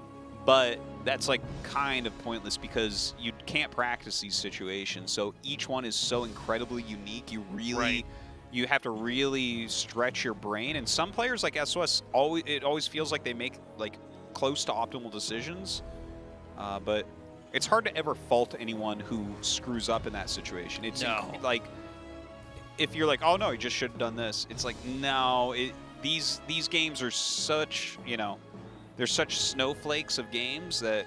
But that's like kind of pointless because you can't practice these situations. So each one is so incredibly unique. You really, you have to really stretch your brain. And some players like SOS, it always feels like they make like close to optimal decisions. But it's hard to ever fault anyone who screws up in that situation. It's like, if you're like, oh no, you just should have done this. It's like, no, these games are such, they're such snowflakes of games that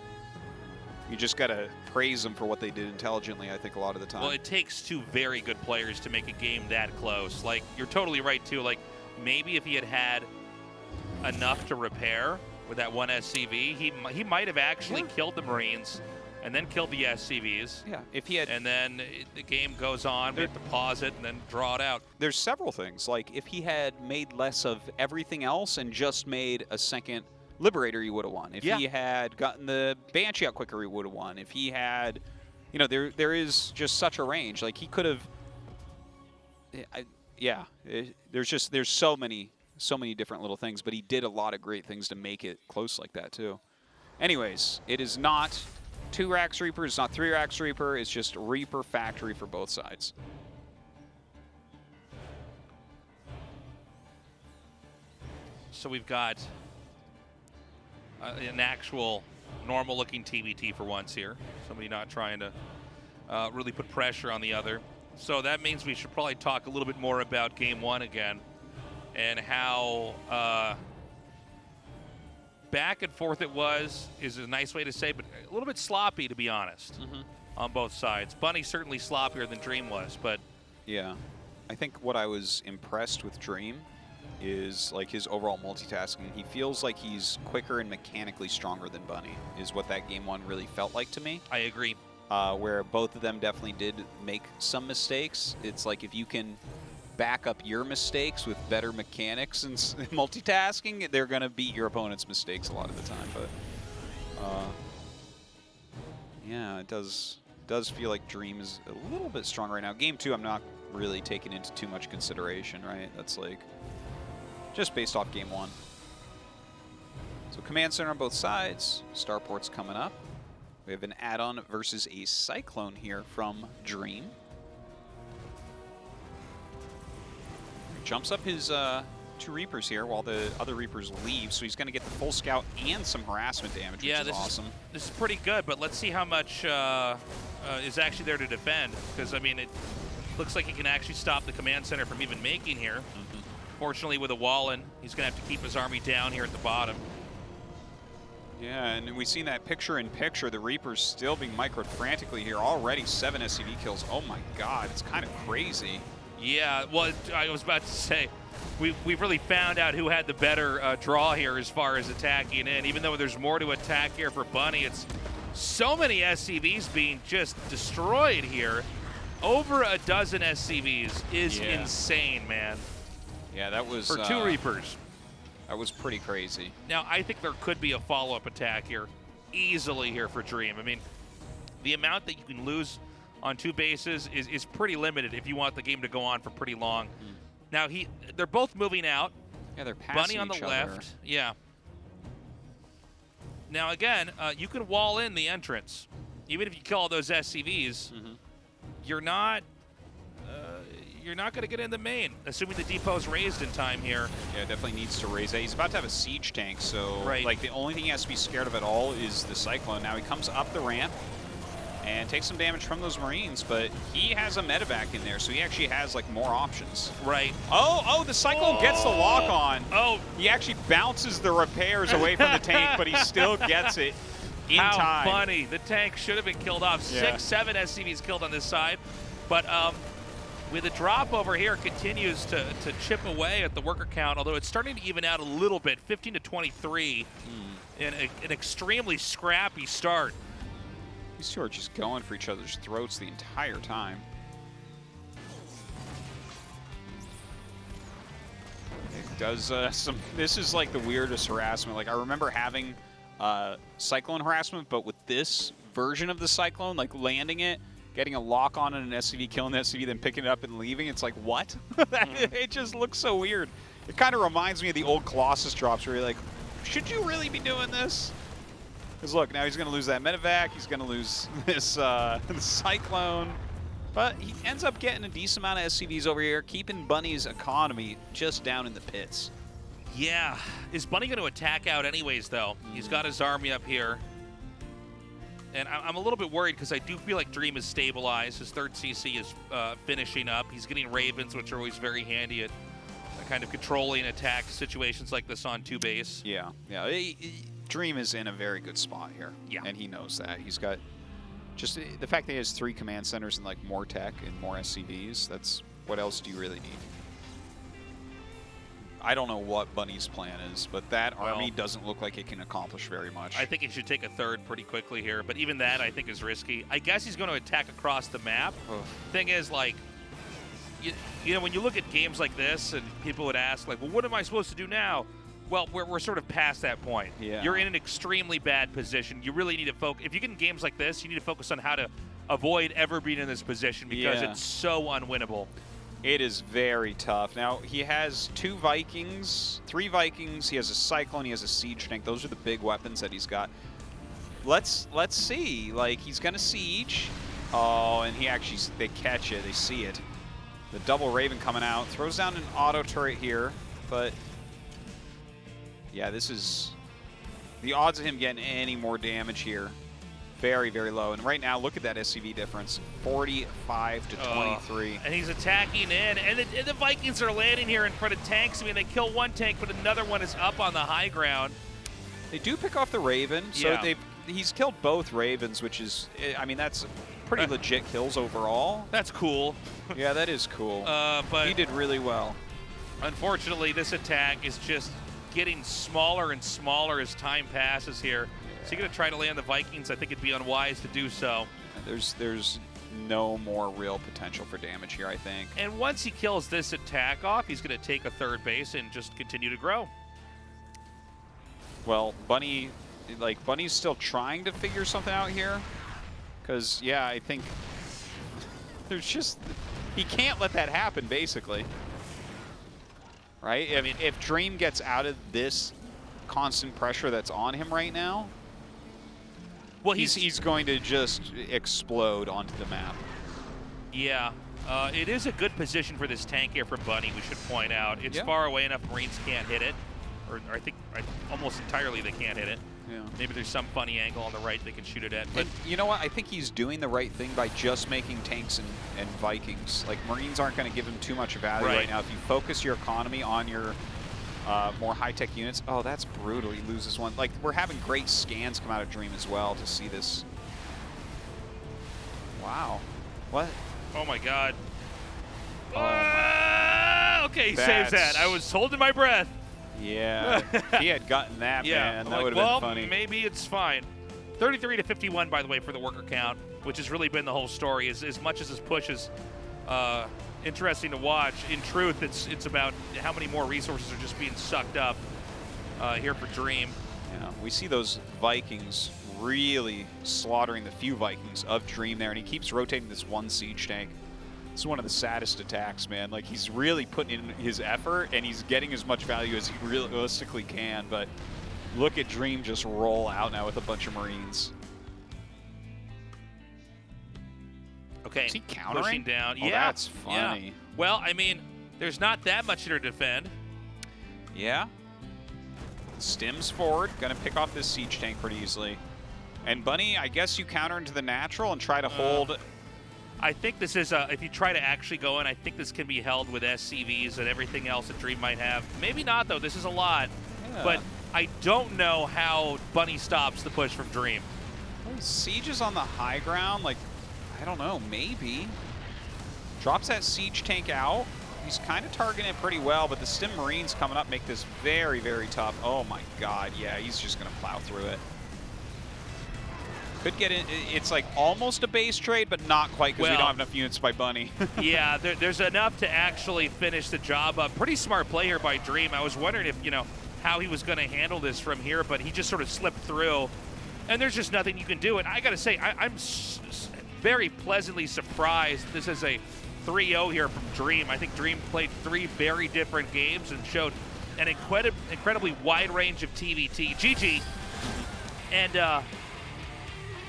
you just gotta praise them for what they did intelligently, I think, a lot of the time. Well, it takes two very good players to make a game that close. Like, you're totally right too. Like, maybe if he had enough to repair with that one SCV, he might have actually killed the Marines and then killed the SCVs. Yeah, if he had... And then the game goes on, we have to pause it and then draw it out. There's several things. Like, if he had made less of everything else and just made a second Liberator, he would have won. If he had gotten the Banshee out quicker, he would have won. If he had... there is just such a range. Like, he could have... there's so many different little things, but he did a lot of great things to make it close like that, too. Anyways, it is not 2 Rax Reaper, it's not 3 Rax Reaper, it's just Reaper Factory for both sides. So we've got an actual normal-looking TBT for once here. Somebody not trying to really put pressure on the other. So that means we should probably talk a little bit more about Game 1 again and how back and forth it was, is a nice way to say, but a little bit sloppy, to be honest, on both sides. Bunny certainly sloppier than Dream was, but... Yeah. I think what I was impressed with Dream is like his overall multitasking. He feels like he's quicker and mechanically stronger than Bunny, is what that Game 1 really felt like to me. I agree. Where both of them definitely did make some mistakes. It's like if you can back up your mistakes with better mechanics and multitasking, they're going to beat your opponent's mistakes a lot of the time. But yeah, it does feel like Dream is a little bit stronger right now. Game 2, I'm not really taking into too much consideration, right? That's like just based off Game 1. So command center on both sides. Starport's coming up. We have an add-on versus a Cyclone here from Dream. Jumps up his 2 Reapers here while the other Reapers leave, so he's going to get the full scout and some harassment damage, which is awesome. This is pretty good, but let's see how much is actually there to defend, because, I mean, it looks like he can actually stop the command center from even making here. Fortunately, with a wall in, he's going to have to keep his army down here at the bottom. Yeah, and we've seen that picture-in-picture, the Reapers still being microed frantically here. Already 7 SCV kills. Oh my god, it's kind of crazy. Yeah, well, I was about to say, we've really found out who had the better draw here as far as attacking in. Even though there's more to attack here for Bunny, it's so many SCVs being just destroyed here. Over a dozen SCVs is insane, man. Yeah, that was... For 2 Reapers. That was pretty crazy. Now, I think there could be a follow-up attack here, easily here for Dream. I mean, the amount that you can lose on 2 bases is pretty limited if you want the game to go on for pretty long. Now, they're both moving out. Yeah, they're passing Bunny on the each other. left. Yeah. Now, again, you can wall in the entrance. Even if you kill all those SCVs, you're not going to get in the main, assuming the depot's raised in time here. Yeah, definitely needs to raise that. He's about to have a siege tank, so like the only thing he has to be scared of at all is the Cyclone. Now he comes up the ramp and takes some damage from those Marines, but he has a medevac in there, so he actually has like more options. Right. Oh, the Cyclone gets the lock on. Oh, he actually bounces the repairs away from the tank, but he still gets it in time. How funny. The tank should have been killed off. 6, 7 SCVs killed on this side, but with the drop over here, continues to chip away at the worker count, although it's starting to even out a little bit, 15 to 23 in an extremely scrappy start. These two are just going for each other's throats the entire time. It does this is like the weirdest harassment. Like I remember having Cyclone harassment, but with this version of the Cyclone, like landing it, getting a lock on an SCV, killing the SCV, then picking it up and leaving. It's like, what? It just looks so weird. It kind of reminds me of the old Colossus drops where you're like, should you really be doing this? Because look, now he's going to lose that medevac. He's going to lose this Cyclone. But he ends up getting a decent amount of SCVs over here, keeping Bunny's economy just down in the pits. Yeah. Is Bunny going to attack out anyways, though? He's got his army up here. And I'm a little bit worried because I do feel like Dream is stabilized. His 3rd CC is finishing up. He's getting Ravens, which are always very handy at kind of controlling attack situations like this on 2 base. Yeah. Dream is in a very good spot here. Yeah. And he knows that. He's got just the fact that he has 3 command centers and like more tech and more SCVs. That's what else do you really need? I don't know what Bunny's plan is, but that army doesn't look like it can accomplish very much. I think he should take a 3rd pretty quickly here, but even that I think is risky. I guess he's going to attack across the map. Thing is, like, you know, when you look at games like this and people would ask, like, well, what am I supposed to do now? Well, we're sort of past that point. Yeah. You're in an extremely bad position. You really need to focus. If you get in games like this, you need to focus on how to avoid ever being in this position because it's so unwinnable. It is very tough. Now, he has 2 Vikings, 3 Vikings. He has a Cyclone. He has a Siege Tank. Those are the big weapons that he's got. Let's see. Like, he's going to siege. Oh, and they catch it. They see it. The double Raven coming out. Throws down an auto turret here. But, yeah, this is... The odds of him getting any more damage here, very, very low. And right now, look at that SCV difference, 45 to 23. And he's attacking in, and the Vikings are landing here in front of tanks. I mean, they kill 1 tank, but another one is up on the high ground. They do pick off the Raven, so he's killed both Ravens, which is, I mean, that's pretty legit kills overall. That's cool. Yeah, that is cool. But he did really well. Unfortunately, this attack is just getting smaller and smaller as time passes here. So you're going to try to land the Vikings. I think it'd be unwise to do so. There's no more real potential for damage here, I think. And once he kills this attack off, he's going to take a 3rd base and just continue to grow. Well, Bunny's still trying to figure something out here. Because, yeah, I think there's just... He can't let that happen, basically. Right? I mean, if Dream gets out of this constant pressure that's on him right now, well, he's going to just explode onto the map. Yeah. It is a good position for this tank here from Bunny, we should point out. It's far away enough Marines can't hit it. Or I think almost entirely they can't hit it. Yeah. Maybe there's some funny angle on the right they can shoot it at. But and you know what? I think he's doing the right thing by just making tanks and Vikings. Like, Marines aren't going to give him too much value right now. If you focus your economy on your more high-tech units. Oh, that's brutal. He loses one. Like, we're having great scans come out of Dream as well to see this. Wow. What? Oh, my God. Okay, he saves that. I was holding my breath. Yeah, if he had gotten that, man, that would have been funny. Maybe it's fine. 33 to 51, by the way, for the worker count, which has really been the whole story. As much as this push is interesting to watch, in truth, it's about how many more resources are just being sucked up here for Dream. Yeah, we see those Vikings really slaughtering the few Vikings of Dream there, and he keeps rotating this one siege tank. It's one of the saddest attacks, man. Like, he's really putting in his effort, and he's getting as much value as he realistically can, but look at Dream just roll out now with a bunch of Marines. Okay, is he countering? Pushing down. Oh, that's funny. Yeah. Well, I mean, there's not that much to defend. Yeah. Stims forward, gonna pick off this siege tank pretty easily. And Bunny, I guess you counter into the natural and try to hold... I think this is, if you try to actually go in, I think this can be held with SCVs and everything else that Dream might have. Maybe not, though. This is a lot. Yeah. But I don't know how Bunny stops the push from Dream. Well, Siege is on the high ground. Like, I don't know, maybe. Drops that siege tank out. He's kind of targeting it pretty well, but the Stim Marines coming up make this very, very tough. Oh, my God. Yeah, he's just going to plow through it. Could get in. It's like almost a base trade, but not quite because we don't have enough units by Bunny. Yeah, there's enough to actually finish the job up. Pretty smart play here by Dream. I was wondering if, how he was going to handle this from here, but he just sort of slipped through. And there's just nothing you can do. And I got to say, I'm very pleasantly surprised this is a 3-0 here from Dream. I think Dream played 3 very different games and showed an incredibly wide range of TVT. GG. And,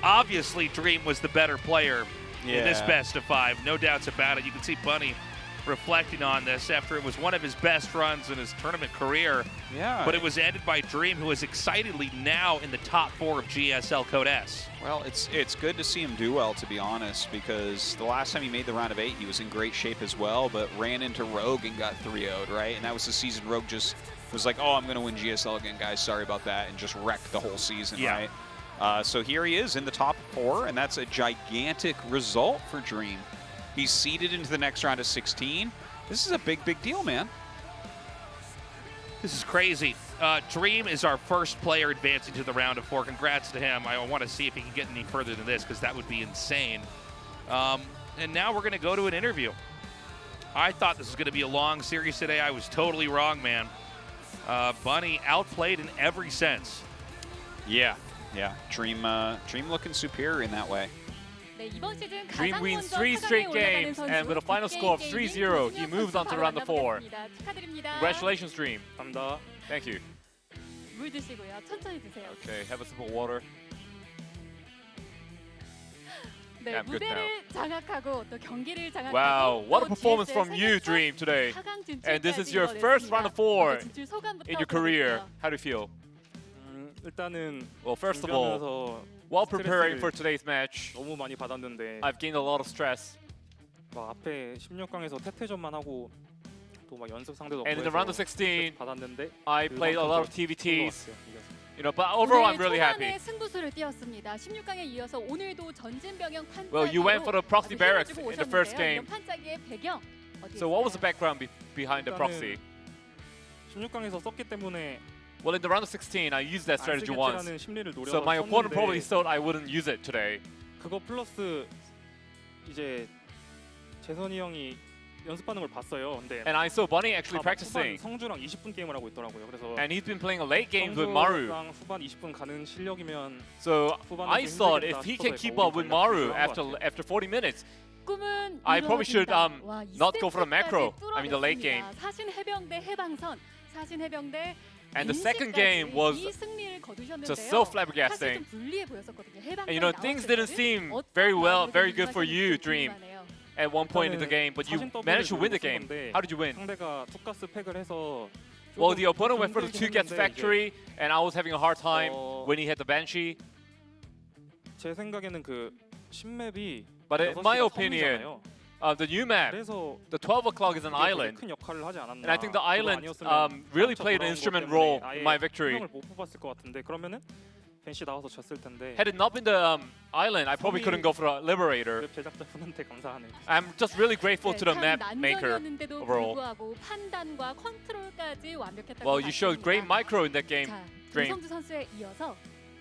obviously, Dream was the better player in this best of 5. No doubts about it. You can see Bunny reflecting on this after it was one of his best runs in his tournament career. Yeah. But it was ended by Dream, who is excitedly now in the top 4 of GSL Code S. Well, it's good to see him do well, to be honest, because the last time he made the round of 8, he was in great shape as well, but ran into Rogue and got 3-0'd, right? And that was the season Rogue just was like, oh, I'm going to win GSL again, guys. Sorry about that, and just wrecked the whole season, right? So here he is in the top 4, and that's a gigantic result for Dream. He's seeded into the next round of 16. This is a big, big deal, man. This is crazy. Dream is our first player advancing to the round of 4. Congrats to him. I want to see if he can get any further than this, because that would be insane. And now we're going to go to an interview. I thought this was going to be a long series today. I was totally wrong, man. Bunny outplayed in every sense. Yeah. Yeah, Dream looking superior in that way. Dream wins 3 straight games, and with a final score of 3-0, he moves on to round of 4. Congratulations, Dream. Thank you. Okay, have a sip of water. I'm good now. Wow, what a performance from you, Dream, today. And this is your first round of 4 in your career. How do you feel? Well, first of all, while preparing for today's match, I've gained a lot of stress. And in the round of 16, I played a lot of TVTs. But overall, I'm really happy. Well, you went for the proxy barracks in the first game. So what was the background behind the proxy? Well, in the round of 16, I used that strategy once. So my opponent probably thought I wouldn't use it today. 그거 플러스 이제 재선이 형이 연습하는 걸 봤어요. 근데 and I saw Bunny actually practicing. 성주랑 20분 게임을 하고 있더라고요. 그래서 and he's been playing a late game with Maru. 후반 20분 가는 실력이면 so I thought if he can keep up with Maru after 40 minutes, I probably should not go for the macro. I mean the late game. 사신 해병대 해방선, 사신 해병대 And the second game was just so flabbergasting. And you know, things didn't seem very good for you, Dream, at one point in the game, but you managed to win the game. How did you win? Well, the opponent went for the 2-gas factory, and I was having a hard time when he had the Banshee. 제 생각에는 그 신맵이 But in my opinion, the new map, the 12 o'clock is an island, 큰 역할을 하지 않았나. and I think the island really played an instrument role in my victory. 못 뽑았을 것 같은데 그러면은 벤시 나와서 졌을 텐데. Had it not been the island, I probably couldn't go for a Liberator. 제작자분한테 감사하네요. I'm just really grateful to the map maker overall. 판단과 컨트롤까지 완벽했던 Well, you showed great micro in that game, Dream. 조성주 선수에 이어서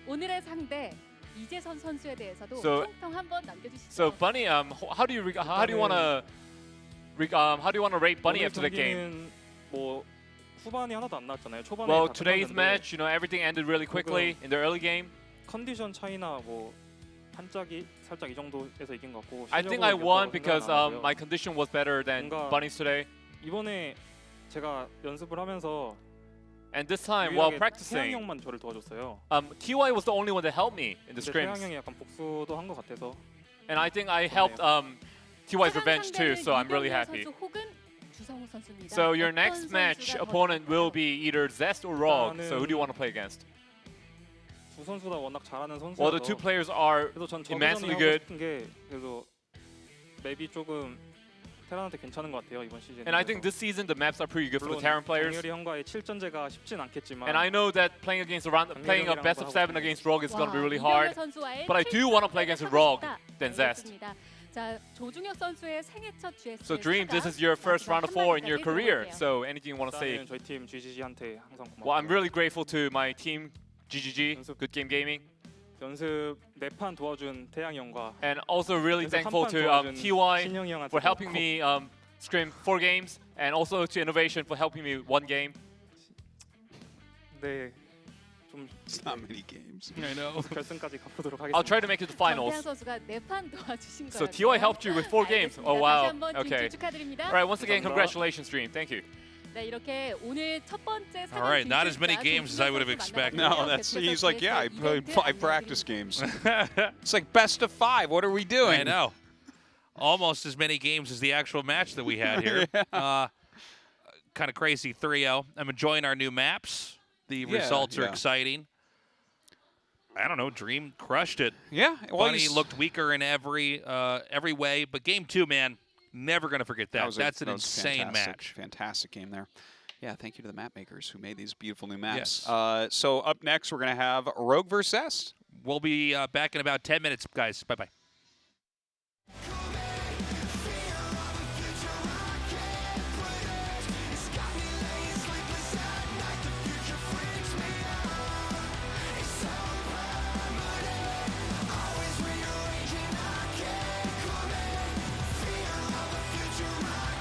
오늘의 상대 이재선 선수에 대해서도 So- 총평 한번 남겨주시죠. So Bunny, how do you wanna rate Bunny after the game? 뭐 후반이 하나도 안 나왔잖아요. 초반에 Well, 다 today's 끝났는데 match, you know, everything ended really quickly in the early game. 컨디션 차이나 뭐 한짝이 살짝 이 정도에서 이긴 것 같고. I think I 실력으로 won 몇 because 가지가 나왔고요. my condition was better than 뭔가- Bunny's today. 이번에 제가 연습을 하면서 And this time, while 태양 practicing, 형만 저를 도와줬어요. TY was the only one that helped me in the 근데 태양 scrims. 형이 약간 복수도 한 것 같아서. And I think I helped TY's revenge too, so I'm really happy. 선수 혹은 주성우 선수입니다. So your 어떤 next match 선수가 더 opponent will be either Zest or Rogue. 일단은- So who do you want to play against? 두 선수 다 워낙 잘하는 선수라서. Well, the two players are 그래서 전 immensely 저기전에 good. 하고 싶은 게 그래도 맵이 조금 테란한테 괜찮은 것 같아요 이번 시즌. And I think this season the maps are pretty good for the Terran players. 정열이 형과의 7전제가 쉽진 않겠지만. And I know that playing a best of 7 against Rogue is going to be really hard. But I do want to play against Rogue than Zest. 자, 조중혁 선수의 생애 첫 GSL. So Dream, this is your first round of 4 in your career. So anything you want to say? 일단은 저희 팀 GGG한테 항상 고맙고. Well, I'm really grateful to my team, GGG, Good Game Gaming. 연습 4판 도와준 태양 형과 And also really 연습 thankful 한판 to 도와준 TY 신영이 형한테 for helping 고맙고. me scrim 4 games, and also to Innovation for helping me 1 game. 네, 좀 It's not many games. I know. 결승까지 가보도록 I'll 하겠습니다. try to make it to the finals. 전태양 선수가 4판 도와주신 So 거예요. TY helped you with 4 games. Oh wow. 다시 한번 Okay. 축하드립니다. All right. Once again, 감사합니다. congratulations, Dream. Thank you. 네, 이렇게 오늘 첫 번째 All right, not as many games as I would have expected. No, he's like, yeah, I played 5 practice games. It's like best of 5. What are we doing? I know. Almost as many games as the actual match that we had here. Kind of crazy 3-0. I'm enjoying our new maps. The results are exciting. I don't know. Dream crushed it. Yeah, well, Bunny looked weaker in every way, but game 2, man, never gonna forget that. That's an insane match. Fantastic game there. Yeah, thank you to the map makers who made these beautiful new maps. Yes. So up next, we're gonna have Rogue versus Zest. We'll be back in about 10 minutes, guys. Bye-bye.